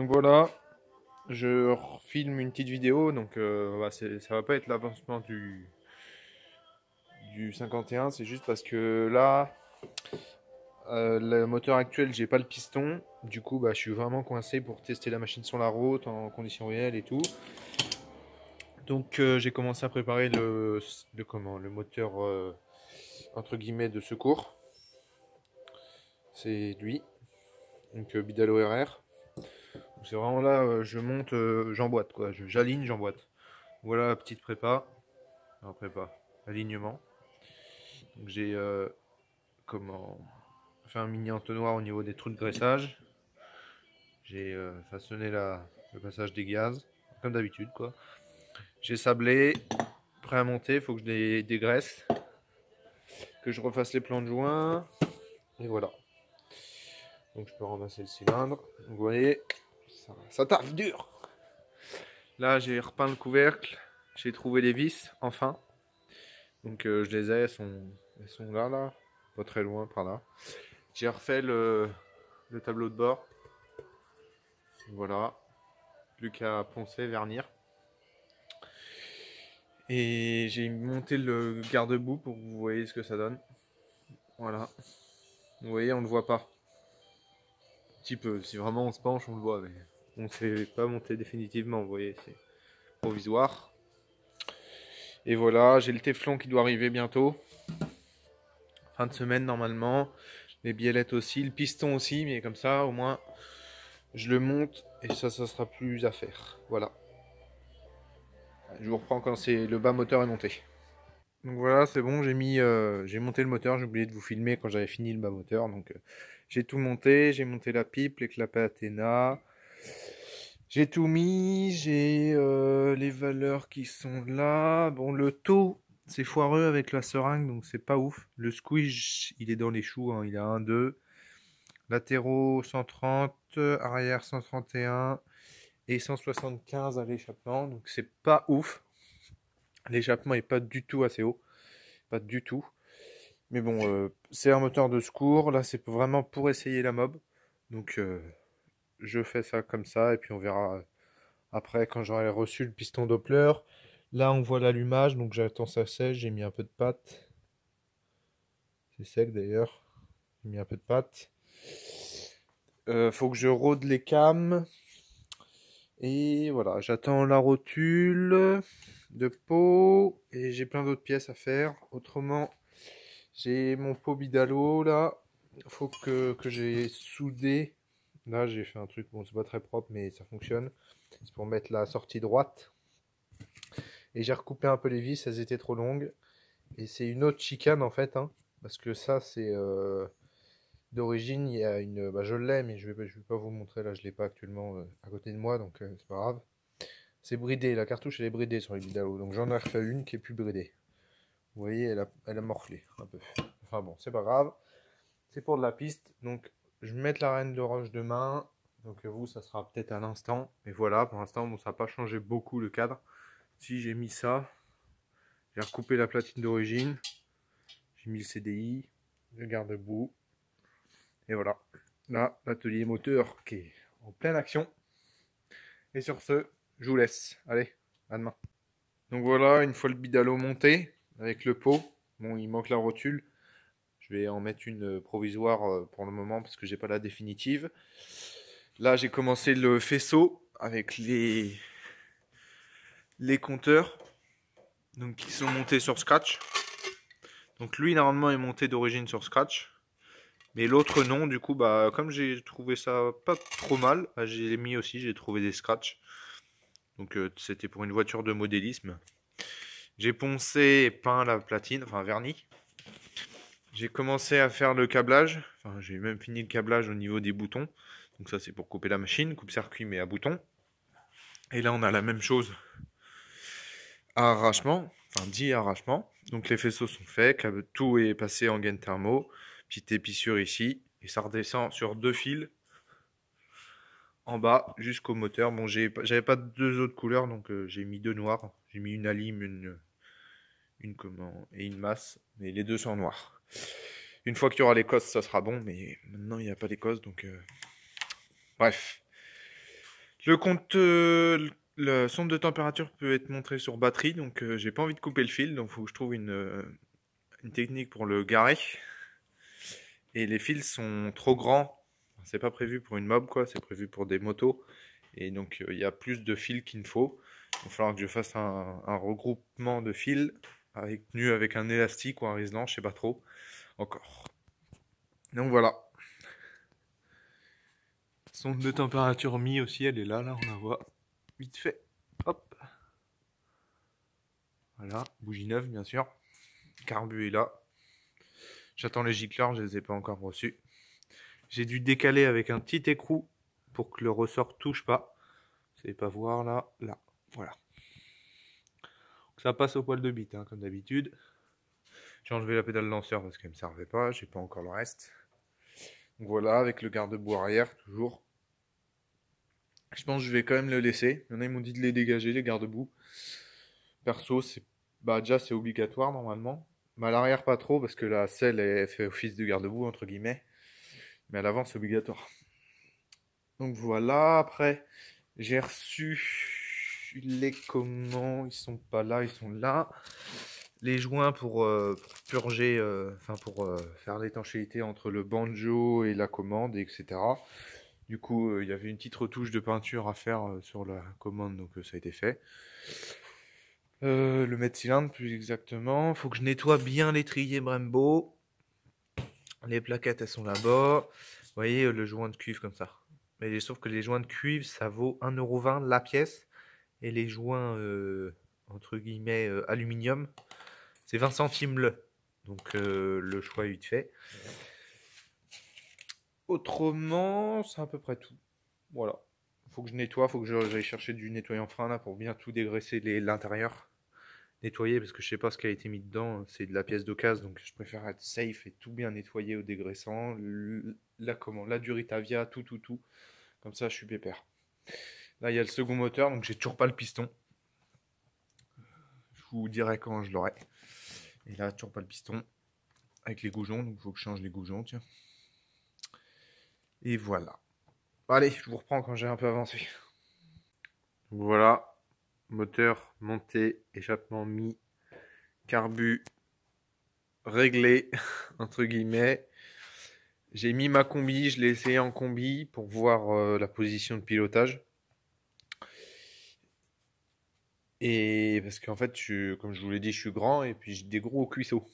Donc voilà, je filme une petite vidéo, donc ça va pas être l'avancement du 51, c'est juste parce que là, le moteur actuel, j'ai pas le piston, du coup je suis vraiment coincé pour tester la machine sur la route, en conditions réelles et tout. Donc j'ai commencé à préparer le moteur entre guillemets de secours, c'est lui, donc Bidalo RR. C'est vraiment là, je monte, j'emboîte quoi, j'aligne, j'emboîte. Voilà la petite prépa. Non, prépa. Alignement. Donc j'ai comment fait un mini entonnoir au niveau des trous de graissage. J'ai façonné le passage des gaz, comme d'habitude quoi. J'ai sablé, prêt à monter, il faut que je les dégraisse, que je refasse les plans de joint. Et voilà. Donc je peux ramasser le cylindre. Donc, vous voyez, ça taffe dur. Là j'ai repeint le couvercle, j'ai trouvé les vis, enfin. Donc je les ai, elles sont là, pas très loin par là. J'ai refait le tableau de bord. Voilà. Plus qu'à poncer, vernir. Et j'ai monté le garde-boue pour que vous voyez ce que ça donne. Voilà. Vous voyez, on ne le voit pas. Un petit peu. Si vraiment on se penche, on le voit. Mais on ne sait pas monter définitivement. Vous voyez, c'est provisoire. Et voilà, j'ai le téflon qui doit arriver bientôt. Fin de semaine normalement. Les biellettes aussi, le piston aussi, mais comme ça, au moins, je le monte et ça sera plus à faire. Voilà. Je vous reprends quand le bas moteur est monté. Donc voilà, c'est bon, j'ai monté le moteur. J'ai oublié de vous filmer quand j'avais fini le bas moteur. Donc j'ai tout monté, j'ai monté la pipe, les clapets Athena. J'ai tout mis, j'ai les valeurs qui sont là. Bon, le taux, c'est foireux avec la seringue, donc c'est pas ouf. Le squeeze, il est dans les choux, hein, il a 1, 2. Latéraux 130, arrière 131 et 175 à l'échappement, donc c'est pas ouf. L'échappement est pas du tout assez haut, pas du tout. Mais bon, c'est un moteur de secours, là c'est vraiment pour essayer la mob. Donc je fais ça comme ça et puis on verra après quand j'aurai reçu le piston Doppler. Là on voit l'allumage, donc j'attends ça sèche, j'ai mis un peu de pâte. C'est sec d'ailleurs, j'ai mis un peu de pâte. Faut que je rôde les cams. Et voilà, j'attends la rotule de pot et j'ai plein d'autres pièces à faire. Autrement, j'ai mon pot Bidalo là. Faut que j'ai soudé. Là, j'ai fait un truc, bon, c'est pas très propre, mais ça fonctionne. C'est pour mettre la sortie droite. Et j'ai recoupé un peu les vis, elles étaient trop longues. Et c'est une autre chicane en fait, hein, parce que ça, c'est d'origine. Il y a une. Bah, je l'ai, mais je vais pas vous montrer là, je l'ai pas actuellement à côté de moi, donc c'est pas grave. C'est bridé, la cartouche elle est bridée sur les Bidalo, donc j'en ai refait une qui est plus bridée. Vous voyez, elle a morflé un peu. Enfin bon, c'est pas grave. C'est pour de la piste, donc je vais mettre la reine de roche demain. Donc vous, ça sera peut-être à l'instant. Et voilà, pour l'instant, bon, ça n'a pas changé beaucoup le cadre. Si j'ai mis ça, j'ai recoupé la platine d'origine. J'ai mis le CDI, le garde-boue. Et voilà. Là, l'atelier moteur qui est en pleine action. Et sur ce, je vous laisse. Allez, à demain. Donc voilà, une fois le Bidalo monté avec le pot, bon il manque la rotule, je vais en mettre une provisoire pour le moment parce que j'ai pas la définitive. Là j'ai commencé le faisceau avec les compteurs donc qui sont montés sur Scratch. Donc lui normalement est monté d'origine sur Scratch, mais l'autre non. Du coup comme j'ai trouvé ça pas trop mal, j'ai mis aussi, j'ai trouvé des Scratch. Donc c'était pour une voiture de modélisme. J'ai poncé et peint la platine, enfin verni. J'ai commencé à faire le câblage. Enfin, j'ai même fini le câblage au niveau des boutons. Donc ça, c'est pour couper la machine, coupe-circuit, mais à boutons. Et là, on a la même chose à arrachement, enfin dit arrachement. Donc les faisceaux sont faits, tout est passé en gaine thermo. Petite épissure ici. Et ça redescend sur 2 fils en bas jusqu'au moteur. Bon, j'avais pas 2 autres couleurs, donc j'ai mis 2 noirs. J'ai mis une alime, et une masse, mais les 2 sont en noir. Une fois qu'il y aura l'Écosse, ça sera bon, mais maintenant il n'y a pas l'Écosse, donc bref. Le compte, le sonde de température peut être montré sur batterie, donc j'ai pas envie de couper le fil, donc faut que je trouve une technique pour le garer. Et les fils sont trop grands. C'est pas prévu pour une mob, quoi. C'est prévu pour des motos. Et donc, il y a plus de fils qu'il ne faut. Il va falloir que je fasse un regroupement de fils tenu avec un élastique ou un riselant, je sais pas trop encore. Donc voilà. Sonde de température mi aussi, elle est là, on la voit vite fait. Hop. Voilà, bougie neuve bien sûr. Carbu est là. J'attends les gicleurs, je les ai pas encore reçus. J'ai dû décaler avec un petit écrou pour que le ressort touche pas. Vous savez pas voir là, là, voilà. Donc ça passe au poil de bite, hein, comme d'habitude. J'ai enlevé la pédale lanceur parce qu'elle me servait pas, j'ai pas encore le reste. Donc voilà, avec le garde-boue arrière, toujours. Je pense que je vais quand même le laisser. Il y en a, ils m'ont dit de les dégager, les garde-boue. Perso, déjà c'est obligatoire normalement. Mais à l'arrière, pas trop, parce que la selle elle fait office de garde-boue, entre guillemets. Mais à l'avant, c'est obligatoire. Donc voilà, après, j'ai reçu les commandes, ils sont pas là, ils sont là. Les joints pour purger, pour faire l'étanchéité entre le banjo et la commande, etc. Du coup, il y avait une petite retouche de peinture à faire sur la commande, donc ça a été fait. Le mètre cylindre, plus exactement. Faut que je nettoie bien l'étrier Brembo. Les plaquettes, elles sont là-bas. Vous voyez, le joint de cuivre comme ça. Mais sauf que les joints de cuivre, ça vaut 1,20 € la pièce. Et les joints, entre guillemets, aluminium, c'est 20 centimes le. Donc le choix est vite fait. Autrement, c'est à peu près tout. Voilà. Faut que je nettoie, faut que j'aille chercher du nettoyant frein là pour bien tout dégraisser l'intérieur. Nettoyer parce que je sais pas ce qui a été mis dedans. C'est de la pièce d'occasion, donc je préfère être safe et tout bien nettoyer au dégraissant. La Duritavia, tout. Comme ça, je suis pépère. Là, il y a le second moteur, donc j'ai toujours pas le piston. Je vous dirai quand je l'aurai. Et là, toujours pas le piston. Avec les goujons, donc il faut que je change les goujons, tiens. Et voilà. Allez, je vous reprends quand j'ai un peu avancé. Voilà. Moteur monté, échappement mis, carbu réglé, entre guillemets. J'ai mis ma combi, je l'ai essayé en combi pour voir la position de pilotage. Et parce qu'en fait, comme je vous l'ai dit, je suis grand et puis j'ai des gros cuisseaux.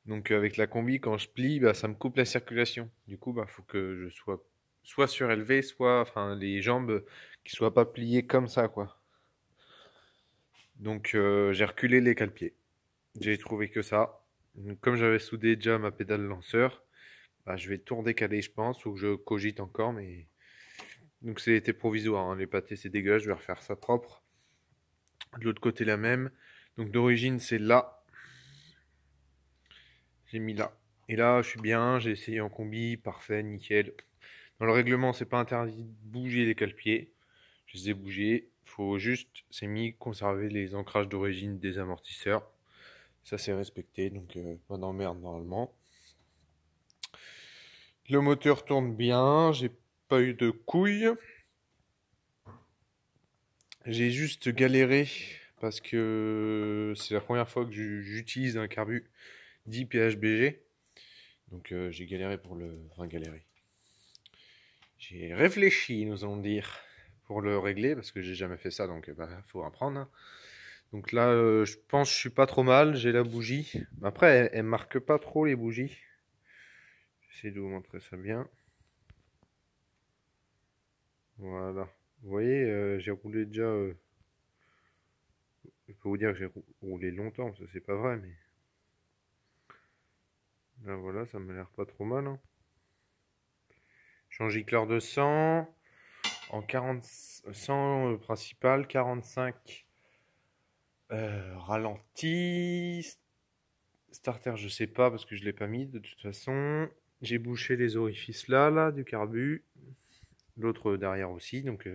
Donc avec la combi, quand je plie, ça me coupe la circulation. Du coup, faut que je sois soit surélevé, soit les jambes qui soient pas pliées comme ça, quoi. Donc j'ai reculé les cale-pieds. J'ai trouvé que ça. Donc, comme j'avais soudé déjà ma pédale lanceur, je vais tout redécaler, je pense, ou que je cogite encore, mais donc c'était provisoire, hein. Les pâtés c'est dégueulasse, je vais refaire ça propre. De l'autre côté la même. Donc d'origine c'est là. J'ai mis là. Et là je suis bien, j'ai essayé en combi, parfait, nickel. Dans le règlement c'est pas interdit de bouger les cale-pieds. Je les ai bougés. Faut juste, c'est mis, conserver les ancrages d'origine des amortisseurs. Ça c'est respecté, donc pas d'emmerde normalement. Le moteur tourne bien, j'ai pas eu de couilles. J'ai juste galéré parce que c'est la première fois que j'utilise un carbu 10 PHBG. Donc j'ai galéré pour le... Enfin galéré. J'ai réfléchi, nous allons dire, pour le régler parce que j'ai jamais fait ça, donc faut apprendre, hein. Donc là, je pense que je suis pas trop mal, j'ai la bougie. Après, elle marque pas trop les bougies. J'essaie de vous montrer ça bien. Voilà. Vous voyez, j'ai roulé déjà... je peux vous dire que j'ai roulé longtemps, ça c'est pas vrai, mais... Là voilà, ça m'a l'air pas trop mal, hein. Change gicleur de 100 en 40, 100 principal, 45 ralenti. Starter, je sais pas parce que je l'ai pas mis de toute façon. J'ai bouché les orifices là du carbu. L'autre derrière aussi, donc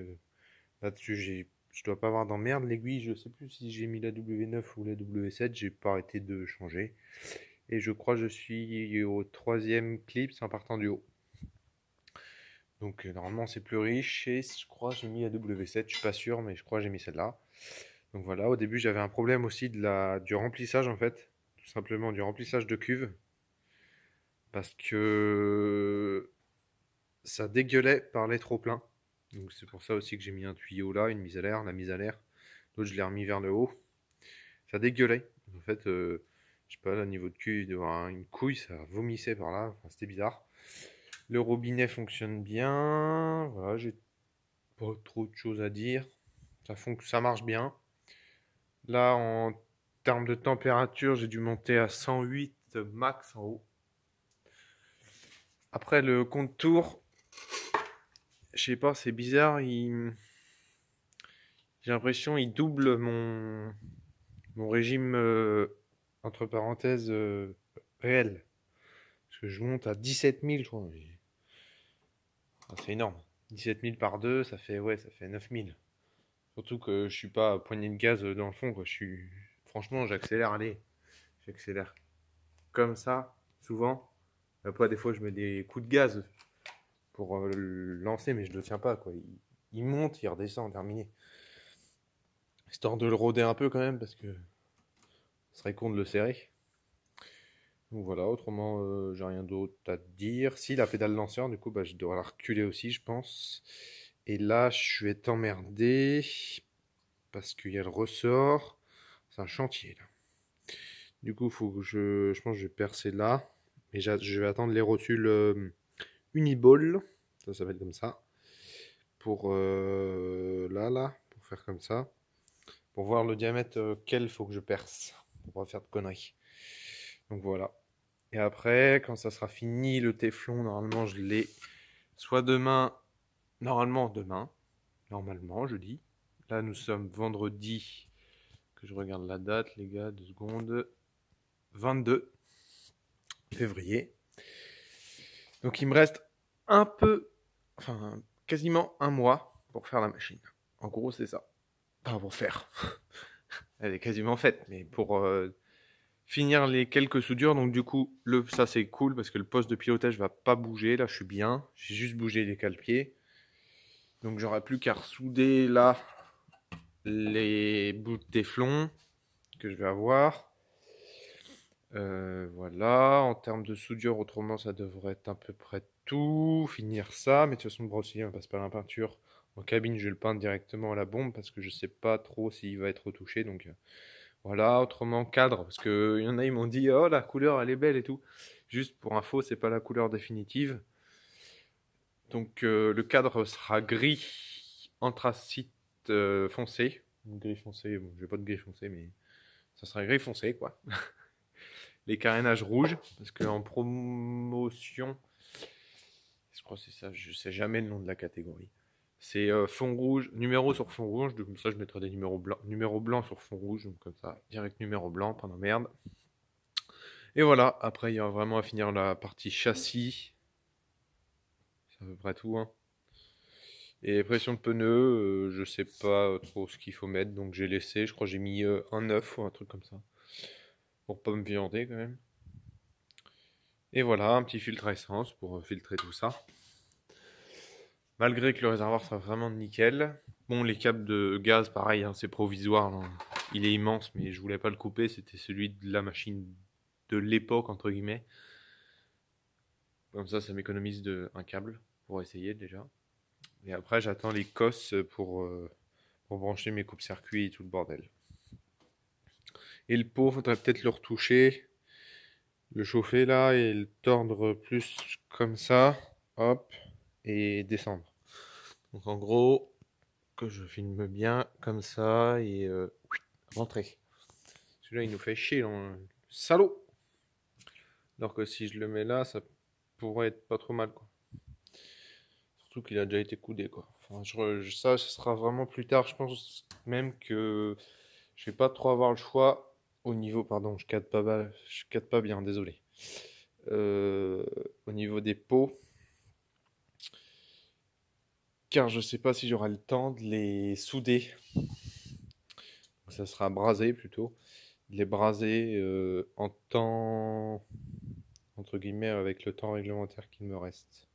là-dessus je dois pas avoir d'emmerde. L'aiguille, je sais plus si j'ai mis la W9 ou la W7, j'ai pas arrêté de changer. Et je crois que je suis au troisième clip en partant du haut. Donc normalement c'est plus riche et je crois que j'ai mis AW7, je suis pas sûr mais je crois que j'ai mis celle-là. Donc voilà, au début j'avais un problème aussi du remplissage en fait, tout simplement du remplissage de cuve parce que ça dégueulait par les trop pleins. Donc c'est pour ça aussi que j'ai mis un tuyau là, une mise à l'air, la mise à l'air. L'autre je l'ai remis vers le haut. Ça dégueulait. En fait, je sais pas, là, niveau de cuve, il doit y avoir une couille, ça vomissait par là. Enfin, c'était bizarre. Le robinet fonctionne bien. Voilà, j'ai pas trop de choses à dire. Ça marche bien. Là, en termes de température, j'ai dû monter à 108 max en haut. Après, le contour, je sais pas, c'est bizarre. J'ai l'impression qu'il double mon régime, entre parenthèses, réel. Parce que je monte à 17 000, je crois. Ah, c'est énorme. 17 000 par 2, ça fait 9 000. Surtout que je suis pas à poignée de gaz dans le fond, quoi. Franchement, j'accélère, allez. J'accélère comme ça, souvent. Après, des fois, je mets des coups de gaz pour le lancer, mais je le tiens pas, quoi. Il monte, il redescend, terminé. Histoire de le rôder un peu quand même, parce que ce serait con de le serrer. Donc voilà, autrement, j'ai rien d'autre à dire. Si, la pédale lanceur, du coup, bah, je dois la reculer aussi, je pense. Et là, je vais être emmerdé parce qu'il y a le ressort. C'est un chantier, là. Du coup, faut que je pense que je vais percer là. Et je vais attendre les rotules Uniball. Ça s'appelle comme ça. Pour pour faire comme ça. Pour voir le diamètre quel faut que je perce. Pour pas faire de conneries. Donc voilà. Et après, quand ça sera fini, le téflon, normalement, je l'ai soit demain, normalement, je dis. Là, nous sommes vendredi, que je regarde la date, les gars, 2 secondes, 22 février. Donc, il me reste quasiment un mois pour faire la machine. En gros, c'est ça. Enfin, pour faire. Elle est quasiment faite, mais pour finir les quelques soudures. Donc du coup, ça c'est cool parce que le poste de pilotage va pas bouger. Là, je suis bien. J'ai juste bougé les cale-pieds. Donc j'aurai plus qu'à ressouder là les bouts de téflon que je vais avoir. Voilà. En termes de soudure, autrement, ça devrait être à peu près tout. Finir ça. Mais de toute façon, le brossier, on passe pas la peinture. En cabine, je vais le peindre directement à la bombe parce que je sais pas trop s'il va être retouché. Donc voilà, autrement cadre, parce que y en a, ils m'ont dit, oh la couleur elle est belle et tout. Juste pour info, c'est pas la couleur définitive. Donc le cadre sera gris anthracite foncé. Gris foncé, bon, j'ai pas de gris foncé, mais ça sera gris foncé quoi. Les carénages rouges, parce qu'en promotion, je crois que c'est ça, je sais jamais le nom de la catégorie. C'est fond rouge, numéro sur fond rouge, donc comme ça je mettrai des numéros blancs sur fond rouge, donc comme ça, direct numéro blanc, pas de merde. Et voilà, après il y a vraiment à finir la partie châssis. C'est à peu près tout, hein. Et pression de pneus, je sais pas trop ce qu'il faut mettre, donc j'ai laissé, je crois que j'ai mis un 9 ou un truc comme ça. Pour pas me viander quand même. Et voilà, un petit filtre à essence pour filtrer tout ça. Malgré que le réservoir soit vraiment nickel. Bon, les câbles de gaz, pareil, hein, c'est provisoire, hein. Il est immense, mais je voulais pas le couper, c'était celui de la machine de l'époque, entre guillemets. Comme ça m'économise un câble pour essayer déjà. Et après, j'attends les cosses pour brancher mes coupes-circuits et tout le bordel. Et le pot, faudrait peut-être le retoucher, le chauffer là et le tordre plus comme ça, hop, et descendre. Donc en gros, que je filme bien comme ça et rentrer. Celui-là, il nous fait chier, là, salaud. Alors que si je le mets là, ça pourrait être pas trop mal, quoi. Surtout qu'il a déjà été coudé, quoi. Enfin, ça, ce sera vraiment plus tard. Je pense même que je vais pas trop avoir le choix au niveau. Pardon, je cadre pas bien, désolé. Au niveau des pots, car je sais pas si j'aurai le temps de les souder. Ça sera brasé plutôt. De les braser en temps, entre guillemets, avec le temps réglementaire qu'il me reste.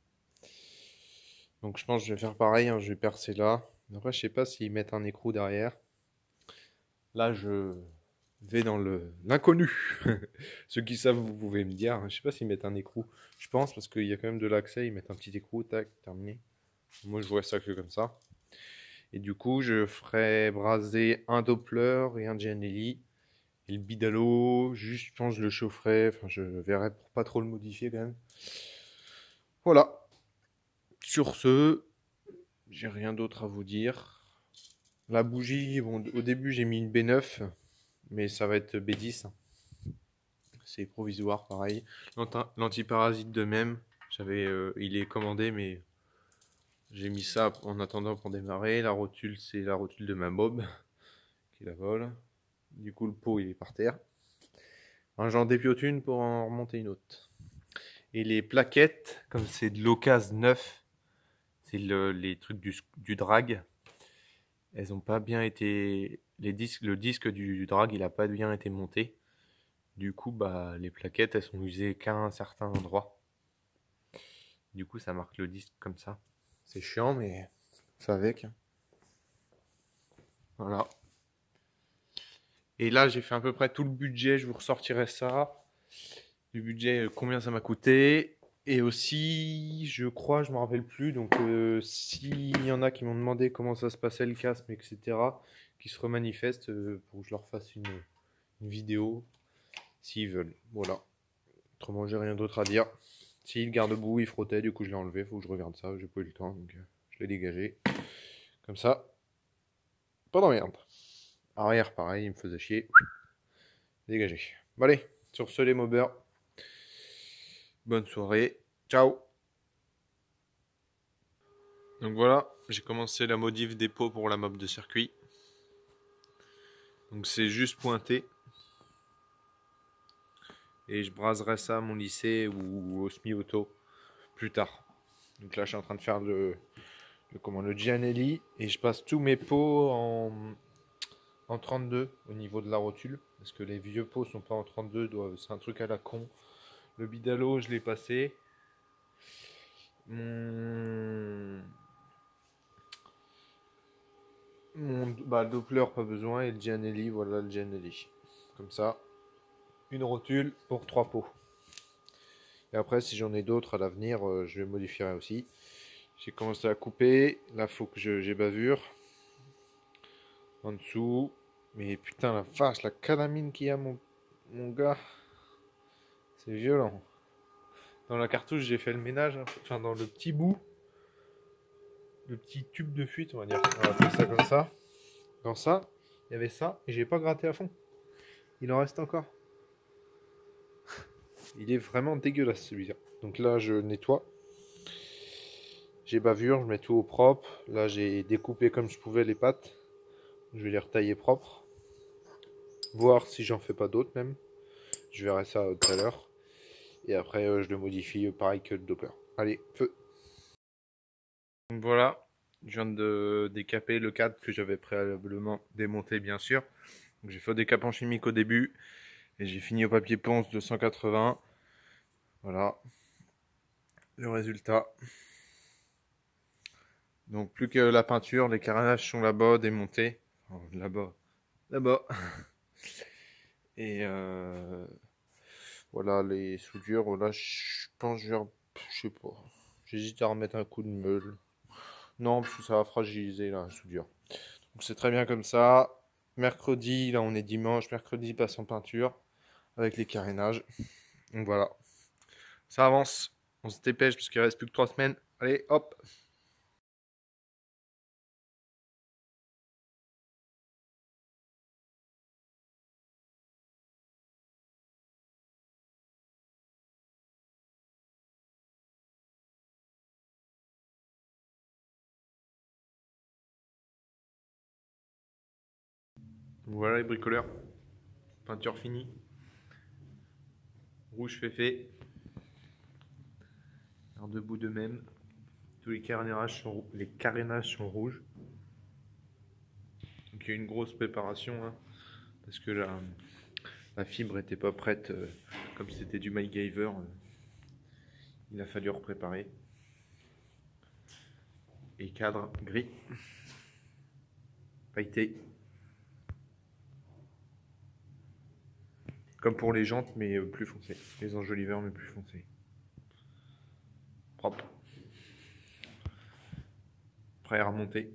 Donc je pense que je vais faire pareil, hein, je vais percer là. Après, je sais pas s'ils mettent un écrou derrière. Là, je vais dans l'inconnu. Ceux qui savent, vous pouvez me dire. Je sais pas s'ils mettent un écrou. Je pense parce qu'il y a quand même de l'accès, ils mettent un petit écrou, tac, terminé. Moi, je vois ça que comme ça. Et du coup, je ferai braser un Doppler et un Gianelli. Et le Bidalo, juste, je pense, je le chaufferai. Enfin, je verrai pour pas trop le modifier quand même. Voilà. Sur ce, j'ai rien d'autre à vous dire. La bougie, bon, au début, j'ai mis une B9, mais ça va être B10. C'est provisoire, pareil. L'antiparasite de même. Il est commandé, mais j'ai mis ça en attendant pour démarrer. La rotule, c'est la rotule de ma Bob qui la vole. Du coup, le pot, il est par terre. Un genre d'épiotune pour en remonter une autre. Et les plaquettes, comme c'est de l'occasion neuf, c'est les trucs du drag. Elles ont pas bien été. Le disque du drag, il a pas bien été monté. Du coup, bah, les plaquettes, elles sont usées qu'à un certain endroit. Du coup, ça marque le disque comme ça. C'est chiant, mais ça avec. Voilà. Et là, j'ai fait à peu près tout le budget. Je vous ressortirai ça. Du budget, combien ça m'a coûté. Et aussi, je crois, je me rappelle plus. Donc, s'il y en a qui m'ont demandé comment ça se passait le casque, etc., qui se remanifestent pour que je leur fasse une vidéo, s'ils veulent. Voilà. Autrement, j'ai rien d'autre à dire. Si le garde-boue il frottait, du coup je l'ai enlevé, faut que je regarde ça, j'ai pas eu le temps, donc je l'ai dégagé. Comme ça, pas d'emmerde. Arrière, pareil, il me faisait chier. Dégagé. Bon allez, sur ce les mobbers, bonne soirée, ciao. Donc voilà, j'ai commencé la modif dépôt pour la mob de circuit. Donc c'est juste pointé. Et je braserai ça à mon lycée ou au semi-auto plus tard. Donc là je suis en train de faire le Gianelli et je passe tous mes pots en 32 au niveau de la rotule parce que les vieux pots sont pas en 32, c'est un truc à la con. Le Bidalo je l'ai passé. Le Doppler pas besoin et le Gianelli, voilà le Gianelli. Comme ça, une rotule pour 3 pots. Et après si j'en ai d'autres à l'avenir, je les modifierai aussi. J'ai commencé à couper, là faut que j'ai bavure. En dessous. Mais putain la vache, la calamine qu'il y a mon gars. C'est violent. Dans la cartouche, j'ai fait le ménage, hein. Enfin dans le petit bout, le petit tube de fuite, on va dire. On va appeler ça comme ça. Dans ça, il y avait ça, et j'ai pas gratté à fond. Il en reste encore. Il est vraiment dégueulasse celui-là. Donc là, je nettoie. J'ai bavure, je mets tout au propre. Là, j'ai découpé comme je pouvais les pattes. Je vais les retailler propres. Voir si j'en fais pas d'autres même. Je verrai ça tout à l'heure. Et après, je le modifie pareil que le Doppler. Allez, feu. Donc voilà, je viens de décaper le cadre que j'avais préalablement démonté, bien sûr. J'ai fait des décapant chimique au début et j'ai fini au papier ponce de 180. Voilà le résultat. Donc plus que la peinture, les carénages sont là-bas démontés. Enfin, là-bas, là-bas. Et voilà les soudures. Voilà, je pense que je sais pas. J'hésite à remettre un coup de meule. Non, parce que ça va fragiliser la soudure. Donc c'est très bien comme ça. Mercredi, là on est dimanche, mercredi passe en peinture avec les carénages. Donc voilà. Ça avance. On se dépêche parce qu'il reste plus que 3 semaines. Allez, hop. Donc voilà les bricoleurs. Peinture finie. Rouge fait. Alors debout de même. Tous les carénages sont rouges. Donc il y a une grosse préparation. Hein, parce que la fibre n'était pas prête. Comme c'était du MacGyver. Il a fallu repréparer. Et cadre gris. Pailleté. Comme pour les jantes, mais plus foncé. Les enjoliveurs, mais plus foncés. Propre. Prêt à remonter.